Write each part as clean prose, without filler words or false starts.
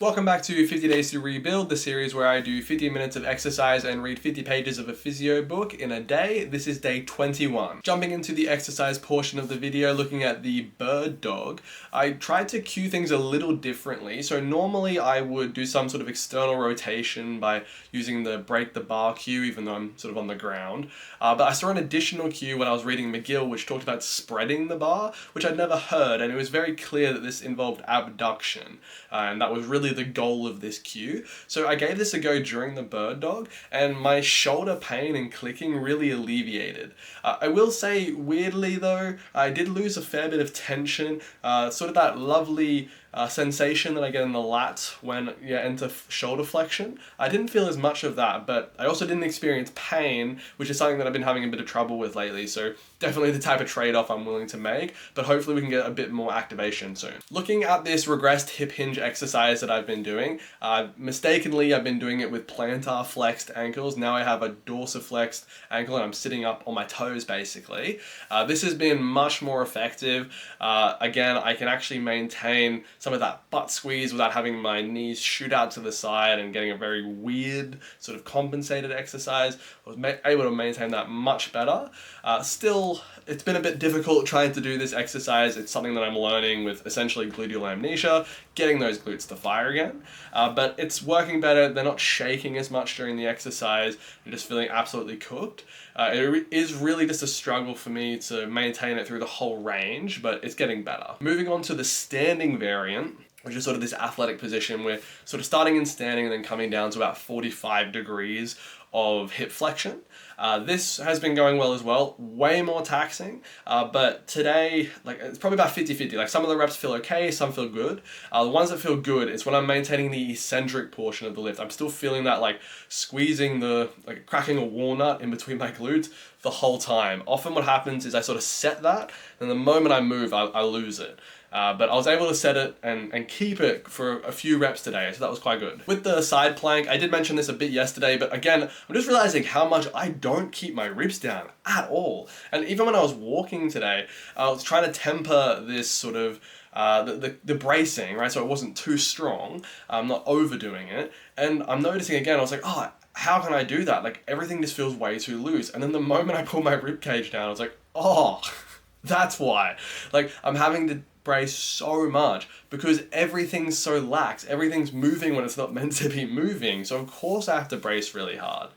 Welcome back to 50 Days to Rebuild, the series where I do 50 minutes of exercise and read 50 pages of a physio book in a day. This is day 21. Jumping into the exercise portion of the video, looking at the bird dog, I tried to cue things a little differently. So normally I would do some sort of external rotation by using the break the bar cue, even though I'm sort of on the ground. But I saw an additional cue when I was reading McGill, which talked about spreading the bar, which I'd never heard, and it was very clear that this involved abduction. And that was really the goal of this cue. So I gave this a go during the bird dog, and my shoulder pain and clicking really alleviated. I will say, weirdly though, I did lose a fair bit of tension, sort of that lovely sensation that I get in the lats when you enter shoulder flexion. I didn't feel as much of that, but I also didn't experience pain, which is something that I've been having a bit of trouble with lately. So definitely the type of trade-off I'm willing to make, but hopefully we can get a bit more activation soon. Looking at this regressed hip hinge exercise that I've been doing, mistakenly I've been doing it with plantar flexed ankles. Now I have a dorsiflexed ankle and I'm sitting up on my toes basically. This has been much more effective. Again, I can actually maintain some of that butt squeeze without having my knees shoot out to the side and getting a very weird sort of compensated exercise. I was able to maintain that much better. Still, it's been a bit difficult trying to do this exercise. It's something that I'm learning with essentially gluteal amnesia, getting those glutes to fire again. But it's working better. They're not shaking as much during the exercise. I'm just feeling absolutely cooked. It is really just a struggle for me to maintain it through the whole range, but it's getting better. Moving on to the standing variant, which is sort of this athletic position where sort of starting in standing and then coming down to about 45 degrees of hip flexion. This has been going well as well, way more taxing, but today, it's probably about 50-50. Like some of the reps feel okay, some feel good. The ones that feel good is when I'm maintaining the eccentric portion of the lift. I'm still feeling that squeezing cracking a walnut in between my glutes the whole time. Often what happens is I sort of set that, and the moment I move, I lose it. But I was able to set it and keep it for a few reps today, so that was quite good. With the side plank, I did mention this a bit yesterday, but again, I'm just realizing how much I don't keep my ribs down at all. And even when I was walking today, I was trying to temper this sort of the bracing, right? So it wasn't too strong. I'm not overdoing it. And I'm noticing again, I was like, oh, how can I do that? Everything just feels way too loose. And then the moment I pulled my rib cage down, I was like, oh, that's why. I'm having to brace so much because everything's so lax. Everything's moving when it's not meant to be moving. So of course I have to brace really hard.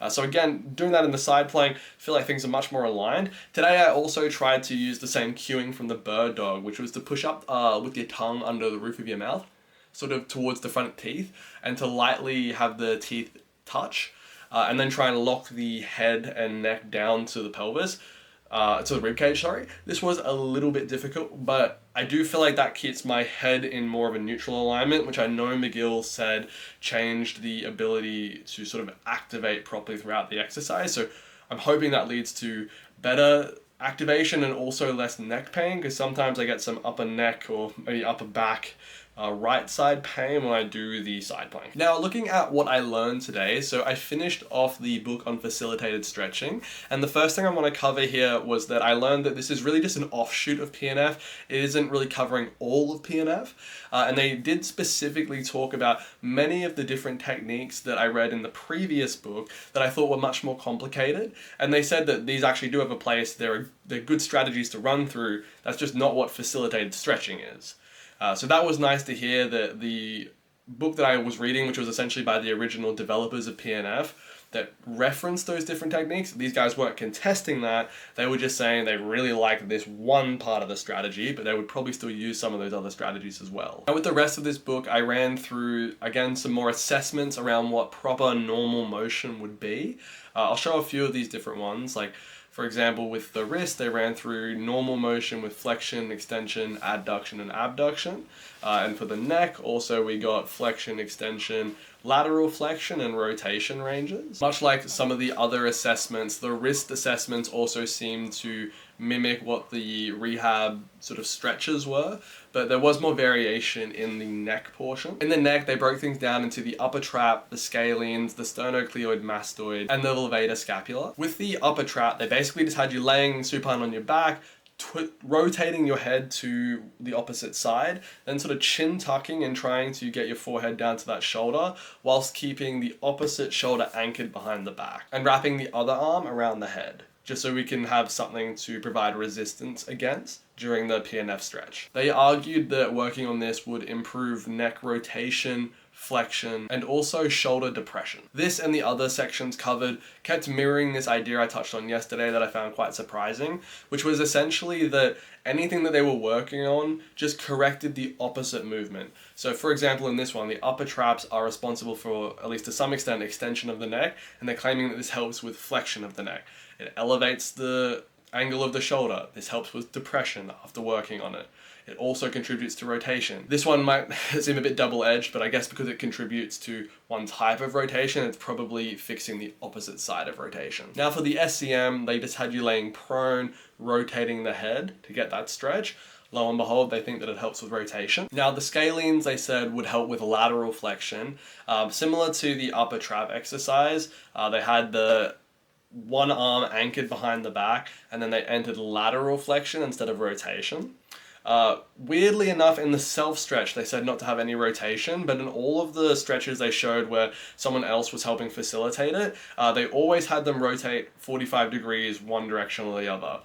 So again, doing that in the side plank, I feel like things are much more aligned. Today I also tried to use the same cueing from the bird dog, which was to push up with your tongue under the roof of your mouth, sort of towards the front teeth, and to lightly have the teeth touch, and then try and lock the head and neck down to the pelvis. To the ribcage, sorry. This was a little bit difficult, but I do feel like that keeps my head in more of a neutral alignment, which I know McGill said changed the ability to sort of activate properly throughout the exercise. So I'm hoping that leads to better activation and also less neck pain, because sometimes I get some upper neck or maybe upper back right side pain when I do the side plank. Now, looking at what I learned today, so I finished off the book on facilitated stretching, and the first thing I want to cover here was that I learned that this is really just an offshoot of PNF. It isn't really covering all of PNF, and they did specifically talk about many of the different techniques that I read in the previous book that I thought were much more complicated, and they said that these actually do have a place. They're good strategies to run through. That's just not what facilitated stretching is. So that was nice to hear that the book that I was reading, which was essentially by the original developers of PNF, that referenced those different techniques. These guys weren't contesting that. They were just saying they really liked this one part of the strategy, but they would probably still use some of those other strategies as well. And with the rest of this book, I ran through, again, some more assessments around what proper normal motion would be. I'll show a few of these different ones. For example, with the wrist, they ran through normal motion with flexion, extension, adduction, and abduction. And for the neck, also we got flexion, extension, lateral flexion, and rotation ranges. Much like some of the other assessments, the wrist assessments also seem to mimic what the rehab sort of stretches were, but there was more variation in the neck portion. In the neck, they broke things down into the upper trap, the scalenes, the sternocleidoid mastoid, and the levator scapula. With the upper trap, they basically just had you laying supine on your back, rotating your head to the opposite side, then sort of chin tucking and trying to get your forehead down to that shoulder whilst keeping the opposite shoulder anchored behind the back, and wrapping the other arm around the head, just so we can have something to provide resistance against during the PNF stretch. They argued that working on this would improve neck rotation, flexion, and also shoulder depression. This and the other sections covered kept mirroring this idea I touched on yesterday that I found quite surprising, which was essentially that anything that they were working on just corrected the opposite movement. So for example, in this one, the upper traps are responsible for, at least to some extent, extension of the neck, and they're claiming that this helps with flexion of the neck. It elevates the angle of the shoulder. This helps with depression after working on it. It also contributes to rotation. This one might seem a bit double-edged, but I guess because it contributes to one type of rotation, it's probably fixing the opposite side of rotation. Now for the SCM, they just had you laying prone, rotating the head to get that stretch. Lo and behold, they think that it helps with rotation. Now the scalenes, they said, would help with lateral flexion. Similar to the upper trap exercise, they had the one arm anchored behind the back, and then they entered lateral flexion instead of rotation. Weirdly enough, in the self-stretch, they said not to have any rotation, but in all of the stretches they showed where someone else was helping facilitate it, they always had them rotate 45 degrees one direction or the other.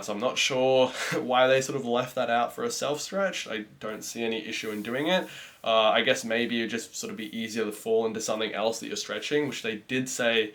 So I'm not sure why they sort of left that out for a self-stretch. I don't see any issue in doing it. I guess maybe it'd just sort of be easier to fall into something else that you're stretching, which they did say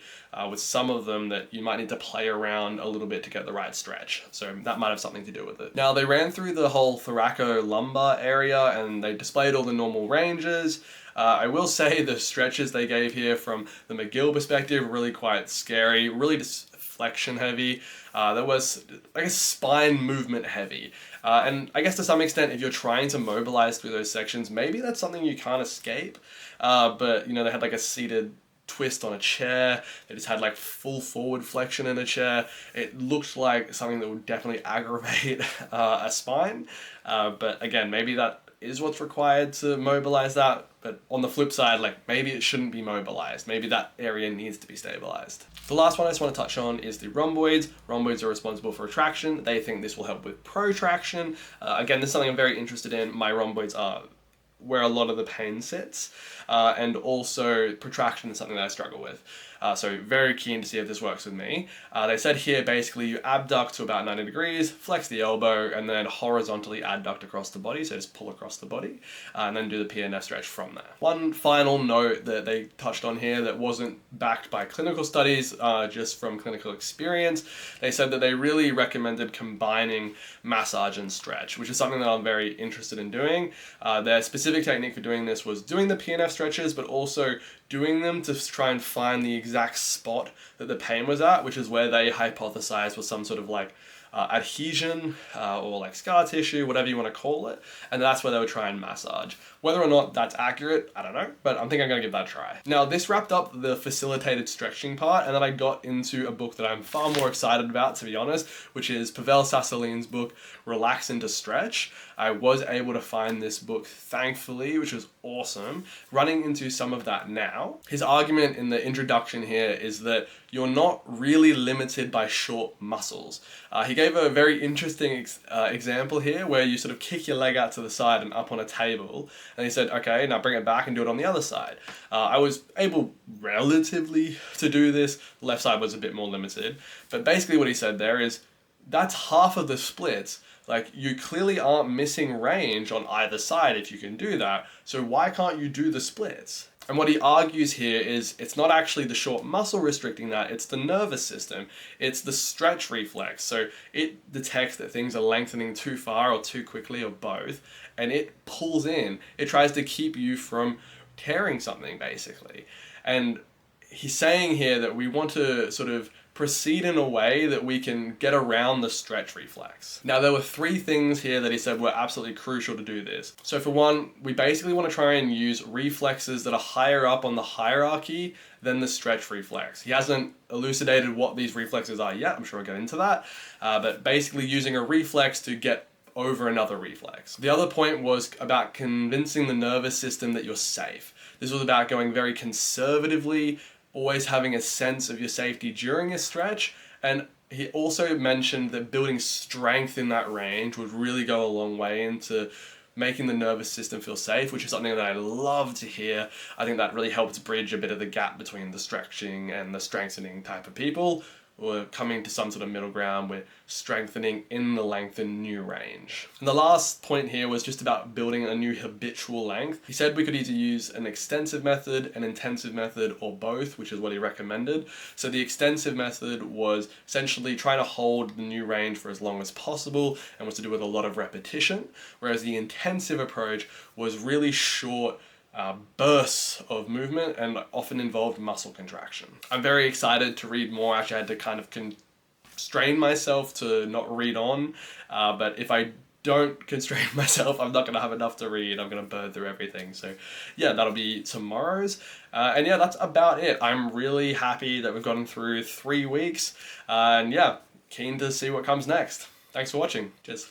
with some of them that you might need to play around a little bit to get the right stretch. So that might have something to do with it. Now they ran through the whole thoracolumbar area and they displayed all the normal ranges. I will say the stretches they gave here from the McGill perspective were really quite scary, really just flexion heavy. There was, I guess, spine movement heavy. And I guess to some extent, if you're trying to mobilize through those sections, maybe that's something you can't escape. But, you know, they had like a seated twist on a chair. They just had like full forward flexion in a chair. It looked like something that would definitely aggravate a spine. But again, maybe that is what's required to mobilize that. But on the flip side, like maybe it shouldn't be mobilized. Maybe that area needs to be stabilized. The last one I just want to touch on is the rhomboids. Rhomboids are responsible for retraction. They think this will help with protraction. Again, this is something I'm very interested in. My rhomboids are where a lot of the pain sits. And also protraction is something that I struggle with. So very keen to see if this works with me. They said here basically you abduct to about 90 degrees, flex the elbow, and then horizontally adduct across the body, so just pull across the body, and then do the PNF stretch from there. One final note that they touched on here that wasn't backed by clinical studies, just from clinical experience, they said that they really recommended combining massage and stretch, which is something that I'm very interested in doing. Their specific technique for doing this was doing the PNF stretches, but also doing them to try and find the exact spot that the pain was at, which is where they hypothesized was some sort of like adhesion or like scar tissue, whatever you want to call it, and that's where they would try and massage. Whether or not that's accurate, I don't know, but I think I'm going to give that a try. Now this wrapped up the facilitated stretching part, and then I got into a book that I'm far more excited about, to be honest, which is Pavel Sasoline's book, Relax into Stretch. I was able to find this book, thankfully, which was awesome. Running into some of that now. His argument in the introduction here is that you're not really limited by short muscles. He gave a very interesting example here where you sort of kick your leg out to the side and up on a table, and he said, okay, now bring it back and do it on the other side. I was able relatively to do this. The left side was a bit more limited, but basically what he said there is that's half of the splits. Like, you clearly aren't missing range on either side if you can do that, so why can't you do the splits? And what he argues here is it's not actually the short muscle restricting that, it's the nervous system. It's the stretch reflex. So it detects that things are lengthening too far or too quickly or both, and it pulls in. It tries to keep you from tearing something, basically. And he's saying here that we want to sort of proceed in a way that we can get around the stretch reflex. Now, there were 3 things here that he said were absolutely crucial to do this. So for one, we basically want to try and use reflexes that are higher up on the hierarchy than the stretch reflex. He hasn't elucidated what these reflexes are yet, I'm sure I'll get into that, but basically using a reflex to get over another reflex. The other point was about convincing the nervous system that you're safe. This was about going very conservatively, always having a sense of your safety during a stretch, and He also mentioned that building strength in that range would really go a long way into making the nervous system feel safe, which is something that I love to hear. I think that really helps bridge a bit of the gap between the stretching and the strengthening type of people. We're coming to some sort of middle ground. We're strengthening in the length and new range. And the last point here was just about building a new habitual length. He said we could either use an extensive method, an intensive method, or both, which is what he recommended. So the extensive method was essentially trying to hold the new range for as long as possible and was to do with a lot of repetition, whereas the intensive approach was really short bursts of movement and often involved muscle contraction. I'm very excited to read more. Actually, I had to kind of constrain myself to not read on, but if I don't constrain myself, I'm not going to have enough to read. I'm going to burn through everything. So yeah, that'll be tomorrow's. And yeah, that's about it. I'm really happy that we've gotten through 3 weeks. And yeah, keen to see what comes next. Thanks for watching. Cheers.